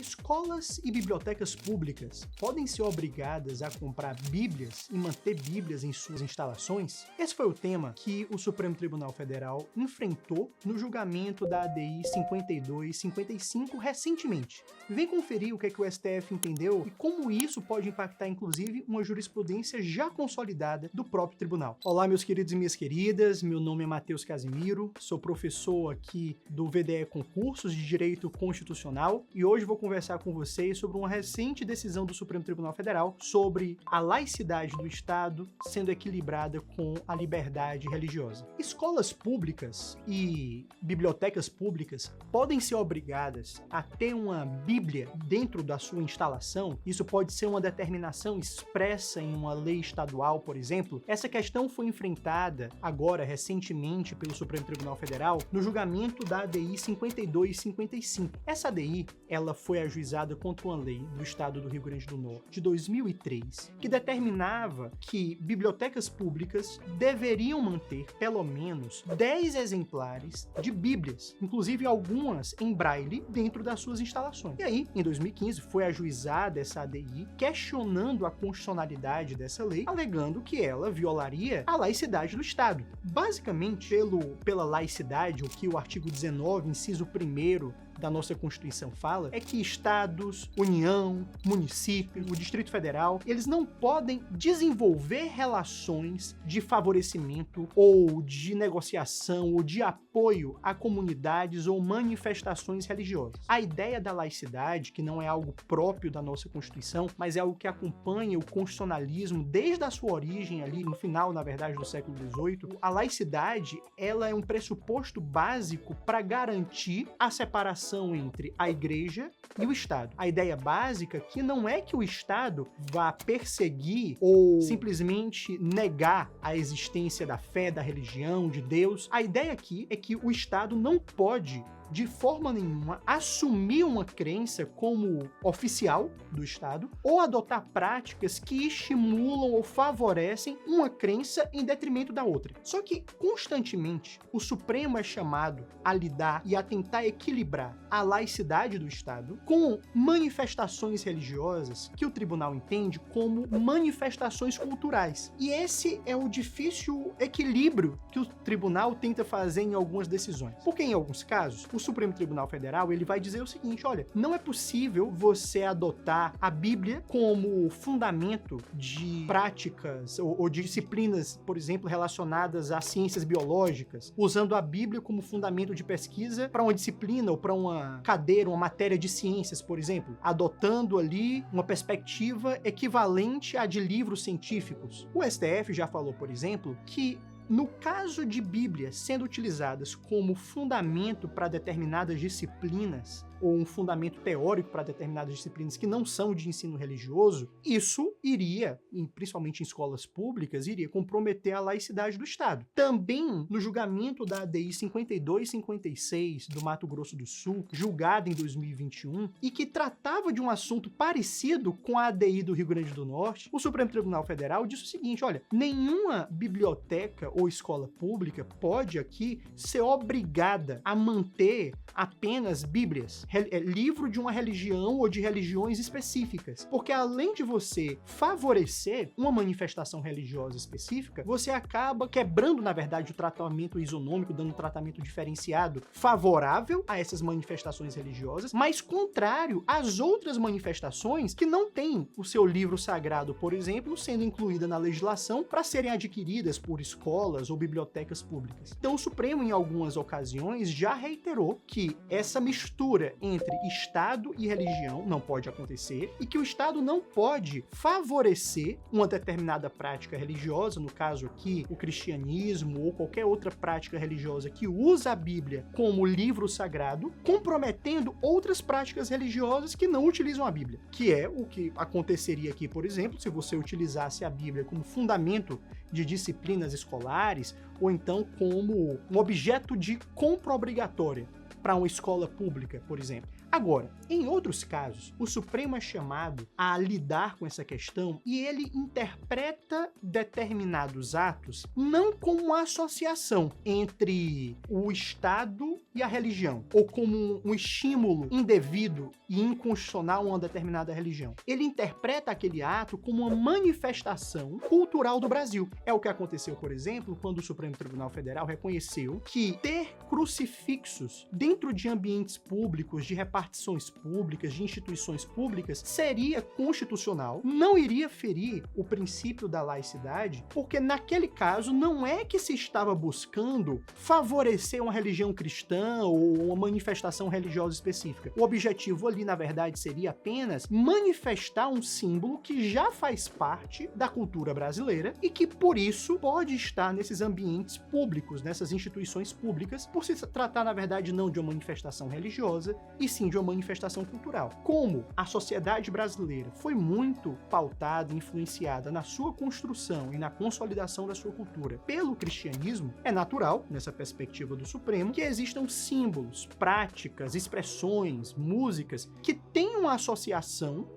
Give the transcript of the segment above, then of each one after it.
Escolas e bibliotecas públicas podem ser obrigadas a comprar bíblias e manter bíblias em suas instalações? Esse foi o tema que o Supremo Tribunal Federal enfrentou no julgamento da ADI 5255 recentemente. Vem conferir o que o STF entendeu e como isso pode impactar, inclusive, uma jurisprudência já consolidada do próprio tribunal. Olá, meus queridos e minhas queridas, meu nome é Matheus Casimiro, sou professor aqui do VDE Concursos de Direito Constitucional e hoje vou conversar com vocês sobre uma recente decisão do Supremo Tribunal Federal sobre a laicidade do Estado sendo equilibrada com a liberdade religiosa. Escolas públicas e bibliotecas públicas podem ser obrigadas a ter uma Bíblia dentro da sua instalação. Isso pode ser uma determinação expressa em uma lei estadual, por exemplo. Essa questão foi enfrentada agora, recentemente, pelo Supremo Tribunal Federal no julgamento da ADI 5255. Essa ADI, ela foi ajuizada contra uma lei do estado do Rio Grande do Norte de 2003, que determinava que bibliotecas públicas deveriam manter pelo menos 10 exemplares de bíblias, inclusive algumas em braille, dentro das suas instalações. E aí, em 2015, foi ajuizada essa ADI questionando a constitucionalidade dessa lei, alegando que ela violaria a laicidade do Estado. Basicamente, pela laicidade, o que o artigo 19, inciso 1º da nossa Constituição fala, é que estados, União, município, o Distrito Federal, eles não podem desenvolver relações de favorecimento ou de negociação ou de apoio a comunidades ou manifestações religiosas. A ideia da laicidade, que não é algo próprio da nossa Constituição, mas é algo que acompanha o constitucionalismo desde a sua origem ali, no final, na verdade, do século XVIII, a laicidade, ela é um pressuposto básico para garantir a separação entre a igreja e o Estado. A ideia básica que não é que o Estado vá perseguir ou simplesmente negar a existência da fé, da religião, de Deus. A ideia aqui é que o Estado não pode, de forma nenhuma, assumir uma crença como oficial do Estado ou adotar práticas que estimulam ou favorecem uma crença em detrimento da outra. Só que, constantemente, o Supremo é chamado a lidar e a tentar equilibrar a laicidade do Estado com manifestações religiosas que o tribunal entende como manifestações culturais. E esse é o difícil equilíbrio que o tribunal tenta fazer em algumas decisões. Porque, em alguns casos, o Supremo Tribunal Federal ele vai dizer o seguinte: olha, não é possível você adotar a Bíblia como fundamento de práticas ou de disciplinas, por exemplo, relacionadas às ciências biológicas, usando a Bíblia como fundamento de pesquisa para uma disciplina ou para uma cadeira, uma matéria de ciências, por exemplo, adotando ali uma perspectiva equivalente à de livros científicos. O STF já falou, por exemplo, que no caso de Bíblia sendo utilizadas como fundamento para determinadas disciplinas, ou um fundamento teórico para determinadas disciplinas que não são de ensino religioso, isso iria, principalmente em escolas públicas, iria comprometer a laicidade do Estado. Também no julgamento da ADI 5256 do Mato Grosso do Sul, julgada em 2021, e que tratava de um assunto parecido com a ADI do Rio Grande do Norte, o Supremo Tribunal Federal disse o seguinte: olha, nenhuma biblioteca ou escola pública pode aqui ser obrigada a manter apenas bíblias, livro de uma religião ou de religiões específicas. Porque além de você favorecer uma manifestação religiosa específica, você acaba quebrando, na verdade, o tratamento isonômico, dando um tratamento diferenciado, favorável a essas manifestações religiosas, mas contrário às outras manifestações que não têm o seu livro sagrado, por exemplo, sendo incluída na legislação para serem adquiridas por escolas ou bibliotecas públicas. Então, o Supremo, em algumas ocasiões, já reiterou que essa mistura entre Estado e religião não pode acontecer e que o Estado não pode favorecer uma determinada prática religiosa, no caso aqui, o cristianismo ou qualquer outra prática religiosa que usa a Bíblia como livro sagrado, comprometendo outras práticas religiosas que não utilizam a Bíblia, que é o que aconteceria aqui, por exemplo, se você utilizasse a Bíblia como fundamento de disciplinas escolares ou então como um objeto de compra obrigatória para uma escola pública, por exemplo. Agora, em outros casos, o Supremo é chamado a lidar com essa questão e ele interpreta determinados atos não como uma associação entre o Estado e a religião, ou como um estímulo indevido e inconstitucional a uma determinada religião. Ele interpreta aquele ato como uma manifestação cultural do Brasil. É o que aconteceu, por exemplo, quando o Supremo Tribunal Federal reconheceu que ter crucifixos dentro de ambientes públicos, de repartições públicas, de instituições públicas, seria constitucional, não iria ferir o princípio da laicidade, porque naquele caso não é que se estava buscando favorecer uma religião cristã ou uma manifestação religiosa específica. O objetivo ali, na verdade, seria apenas manifestar um símbolo que já faz parte da cultura brasileira e que, por isso, pode estar nesses ambientes públicos, nessas instituições públicas, por se tratar, na verdade, não de uma manifestação religiosa, e sim de uma manifestação cultural. Como a sociedade brasileira foi muito pautada e influenciada na sua construção e na consolidação da sua cultura pelo cristianismo, é natural, nessa perspectiva do Supremo, que existam símbolos, práticas, expressões, músicas que tenham uma associação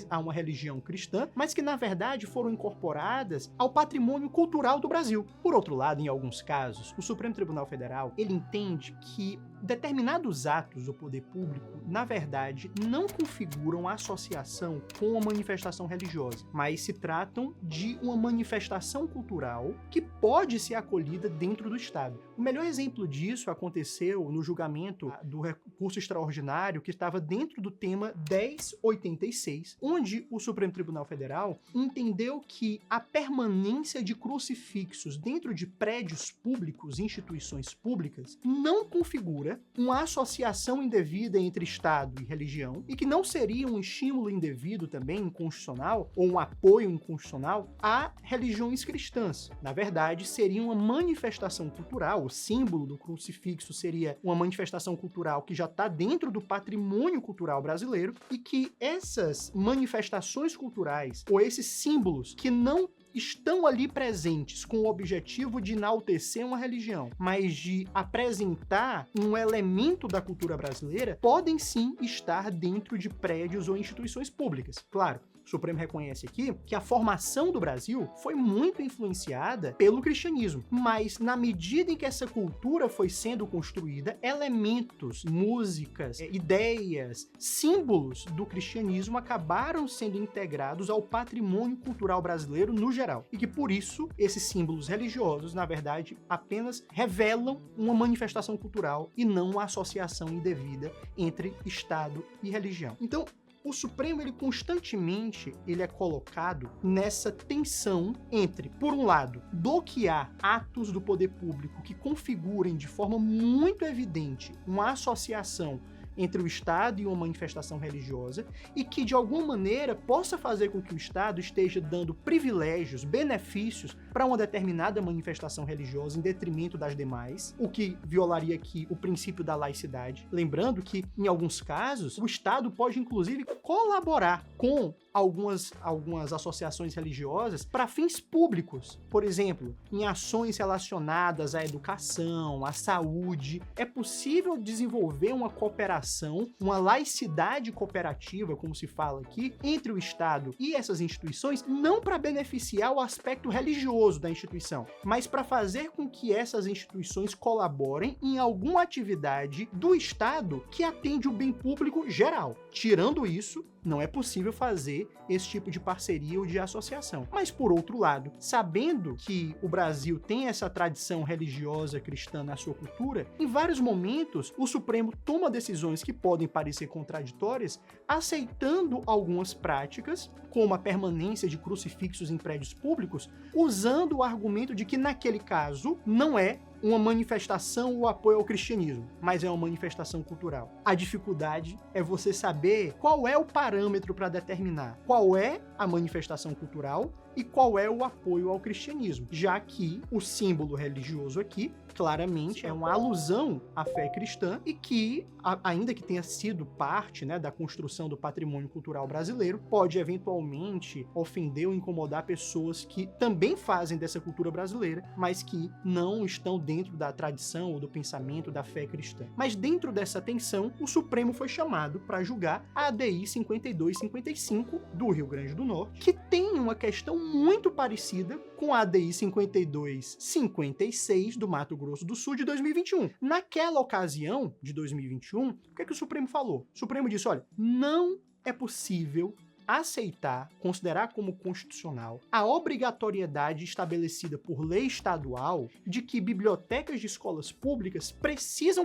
a uma religião cristã, mas que na verdade foram incorporadas ao patrimônio cultural do Brasil. Por outro lado, em alguns casos, o Supremo Tribunal Federal, ele entende que determinados atos do poder público, na verdade, não configuram associação com uma manifestação religiosa, mas se tratam de uma manifestação cultural que pode ser acolhida dentro do Estado. O melhor exemplo disso aconteceu no julgamento do recurso extraordinário que estava dentro do tema 1086, onde o Supremo Tribunal Federal entendeu que a permanência de crucifixos dentro de prédios públicos, instituições públicas, não configura uma associação indevida entre Estado e religião e que não seria um estímulo indevido também inconstitucional ou um apoio inconstitucional a religiões cristãs. Na verdade, seria uma manifestação cultural, o símbolo do crucifixo seria uma manifestação cultural que já está dentro do patrimônio cultural brasileiro e que essas manifestações culturais ou esses símbolos que não estão ali presentes com o objetivo de enaltecer uma religião, mas de apresentar um elemento da cultura brasileira, podem sim estar dentro de prédios ou instituições públicas. Claro, o Supremo reconhece aqui que a formação do Brasil foi muito influenciada pelo cristianismo, mas na medida em que essa cultura foi sendo construída, elementos, músicas, ideias, símbolos do cristianismo acabaram sendo integrados ao patrimônio cultural brasileiro no geral, e que por isso esses símbolos religiosos, na verdade, apenas revelam uma manifestação cultural e não uma associação indevida entre Estado e religião. Então, o Supremo, ele constantemente é colocado nessa tensão entre, por um lado, bloquear atos do poder público que configurem de forma muito evidente uma associação entre o Estado e uma manifestação religiosa e que, de alguma maneira, possa fazer com que o Estado esteja dando privilégios, benefícios para uma determinada manifestação religiosa em detrimento das demais, o que violaria aqui o princípio da laicidade. Lembrando que, em alguns casos, o Estado pode, inclusive, colaborar com algumas associações religiosas para fins públicos. Por exemplo, em ações relacionadas à educação, à saúde, é possível desenvolver uma cooperação, uma laicidade cooperativa, como se fala aqui, entre o Estado e essas instituições, não para beneficiar o aspecto religioso da instituição, mas para fazer com que essas instituições colaborem em alguma atividade do Estado que atende o bem público geral. Tirando isso, não é possível fazer esse tipo de parceria ou de associação. Mas, por outro lado, sabendo que o Brasil tem essa tradição religiosa cristã na sua cultura, em vários momentos o Supremo toma decisões que podem parecer contraditórias, aceitando algumas práticas, como a permanência de crucifixos em prédios públicos, usando o argumento de que, naquele caso, não é uma manifestação ou apoio ao cristianismo, mas é uma manifestação cultural. A dificuldade é você saber qual é o parâmetro para determinar qual é a manifestação cultural e qual é o apoio ao cristianismo, já que o símbolo religioso aqui, claramente, é uma alusão à fé cristã e que, ainda que tenha sido parte, né, da construção do patrimônio cultural brasileiro, pode eventualmente ofender ou incomodar pessoas que também fazem dessa cultura brasileira, mas que não estão dentro dentro da tradição ou do pensamento da fé cristã. Mas dentro dessa tensão, o Supremo foi chamado para julgar a ADI 5255 do Rio Grande do Norte, que tem uma questão muito parecida com a ADI 5256 do Mato Grosso do Sul de 2021. Naquela ocasião, de 2021, o que é que o Supremo falou? O Supremo disse, olha, não é possível aceitar, considerar como constitucional, a obrigatoriedade estabelecida por lei estadual de que bibliotecas de escolas públicas precisam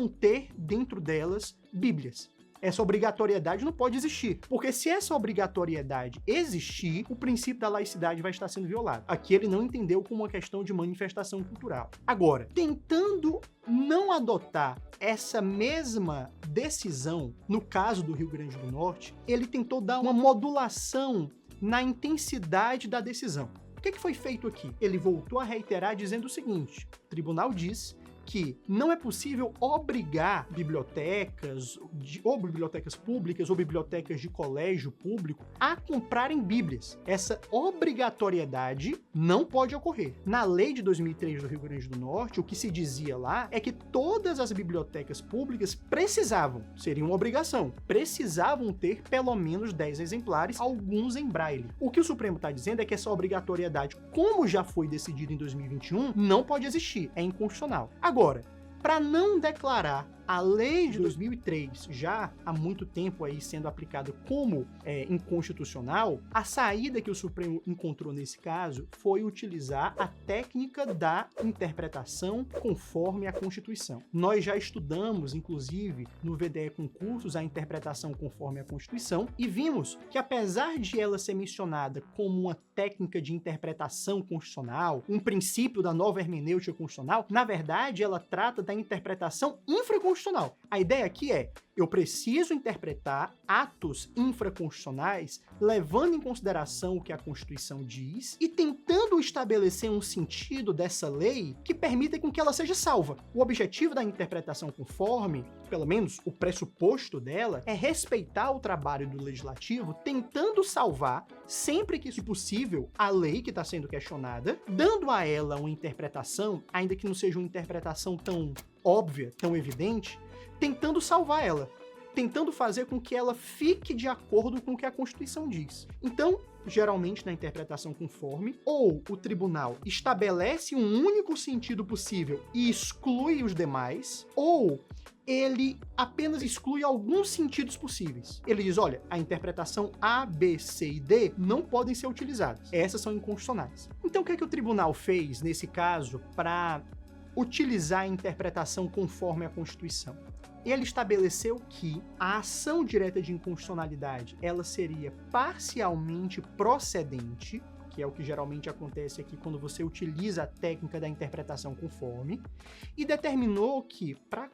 ter dentro delas bíblias. Essa obrigatoriedade não pode existir, porque se essa obrigatoriedade existir, o princípio da laicidade vai estar sendo violado. Aqui ele não entendeu como uma questão de manifestação cultural. Agora, tentando não adotar essa mesma decisão, no caso do Rio Grande do Norte, ele tentou dar uma modulação na intensidade da decisão. O que foi feito aqui? Ele voltou a reiterar dizendo o seguinte: o tribunal diz que não é possível obrigar bibliotecas, ou bibliotecas públicas, ou bibliotecas de colégio público, a comprarem bíblias. Essa obrigatoriedade não pode ocorrer. Na lei de 2003 do Rio Grande do Norte, o que se dizia lá é que todas as bibliotecas públicas seria uma obrigação, precisavam ter pelo menos 10 exemplares, alguns em braille. O que o Supremo está dizendo é que essa obrigatoriedade, como já foi decidido em 2021, não pode existir, é inconstitucional. Agora, para não declarar a lei de 2003, já há muito tempo aí sendo aplicada como inconstitucional, a saída que o Supremo encontrou nesse caso foi utilizar a técnica da interpretação conforme a Constituição. Nós já estudamos, inclusive, no VDE Concursos, a interpretação conforme a Constituição e vimos que, apesar de ela ser mencionada como uma técnica de interpretação constitucional, um princípio da nova hermenêutica constitucional, na verdade, ela trata da interpretação infraconstitucional. A ideia aqui é, eu preciso interpretar atos infraconstitucionais levando em consideração o que a Constituição diz e tentando estabelecer um sentido dessa lei que permita com que ela seja salva. O objetivo da interpretação conforme, pelo menos o pressuposto dela, é respeitar o trabalho do legislativo, tentando salvar, sempre que possível, a lei que está sendo questionada, dando a ela uma interpretação, ainda que não seja uma interpretação tão óbvia, tão evidente, tentando salvar ela, tentando fazer com que ela fique de acordo com o que a Constituição diz. Então, geralmente na interpretação conforme, ou o tribunal estabelece um único sentido possível e exclui os demais, ou ele apenas exclui alguns sentidos possíveis. Ele diz, olha, a interpretação A, B, C e D não podem ser utilizadas. Essas são inconstitucionais. Então, o que é que o tribunal fez, nesse caso, para utilizar a interpretação conforme a Constituição? Ele estabeleceu que a ação direta de inconstitucionalidade ela seria parcialmente procedente, que é o que geralmente acontece aqui quando você utiliza a técnica da interpretação conforme, e determinou que, para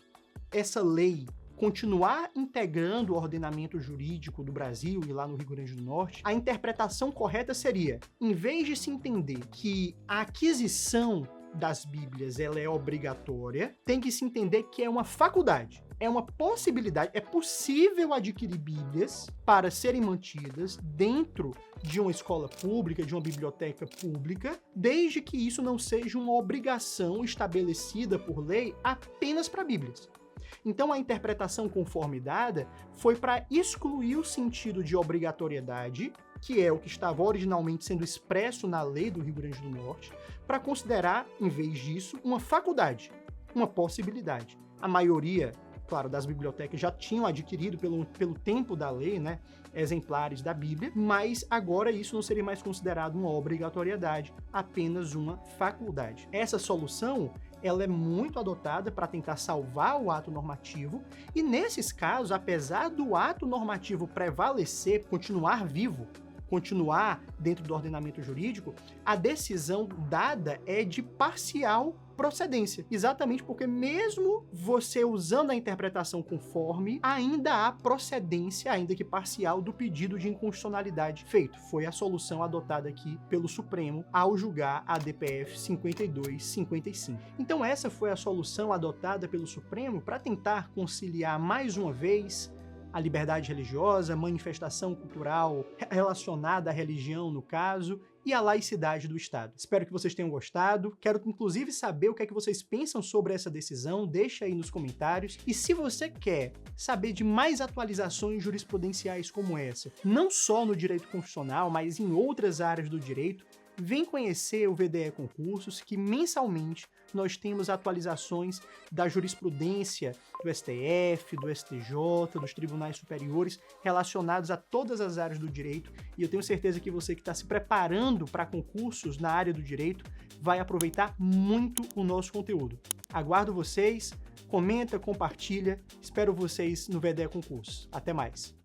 essa lei continuar integrando o ordenamento jurídico do Brasil e lá no Rio Grande do Norte, a interpretação correta seria, em vez de se entender que a aquisição das Bíblias ela é obrigatória, tem que se entender que é uma faculdade, é uma possibilidade, é possível adquirir Bíblias para serem mantidas dentro de uma escola pública, de uma biblioteca pública, desde que isso não seja uma obrigação estabelecida por lei apenas para Bíblias. Então, a interpretação conforme dada foi para excluir o sentido de obrigatoriedade, que é o que estava originalmente sendo expresso na lei do Rio Grande do Norte, para considerar, em vez disso, uma faculdade, uma possibilidade. A maioria, claro, das bibliotecas já tinham adquirido pelo tempo da lei, né, exemplares da Bíblia, mas agora isso não seria mais considerado uma obrigatoriedade, apenas uma faculdade. Essa solução ela é muito adotada para tentar salvar o ato normativo e, nesses casos, apesar do ato normativo prevalecer, continuar vivo, continuar dentro do ordenamento jurídico, a decisão dada é de parcial procedência, exatamente porque mesmo você usando a interpretação conforme, ainda há procedência, ainda que parcial, do pedido de inconstitucionalidade feito. Foi a solução adotada aqui pelo Supremo ao julgar a DPF 5255. Então essa foi a solução adotada pelo Supremo para tentar conciliar mais uma vez a liberdade religiosa, manifestação cultural relacionada à religião, no caso, e a laicidade do Estado. Espero que vocês tenham gostado, quero inclusive saber o que é que vocês pensam sobre essa decisão, deixa aí nos comentários, e se você quer saber de mais atualizações jurisprudenciais como essa, não só no direito constitucional, mas em outras áreas do direito, vem conhecer o VDE Concursos, que mensalmente nós temos atualizações da jurisprudência do STF, do STJ, dos tribunais superiores, relacionados a todas as áreas do direito, e eu tenho certeza que você que está se preparando para concursos na área do direito vai aproveitar muito o nosso conteúdo. Aguardo vocês, comenta, compartilha, espero vocês no VDE Concursos. Até mais!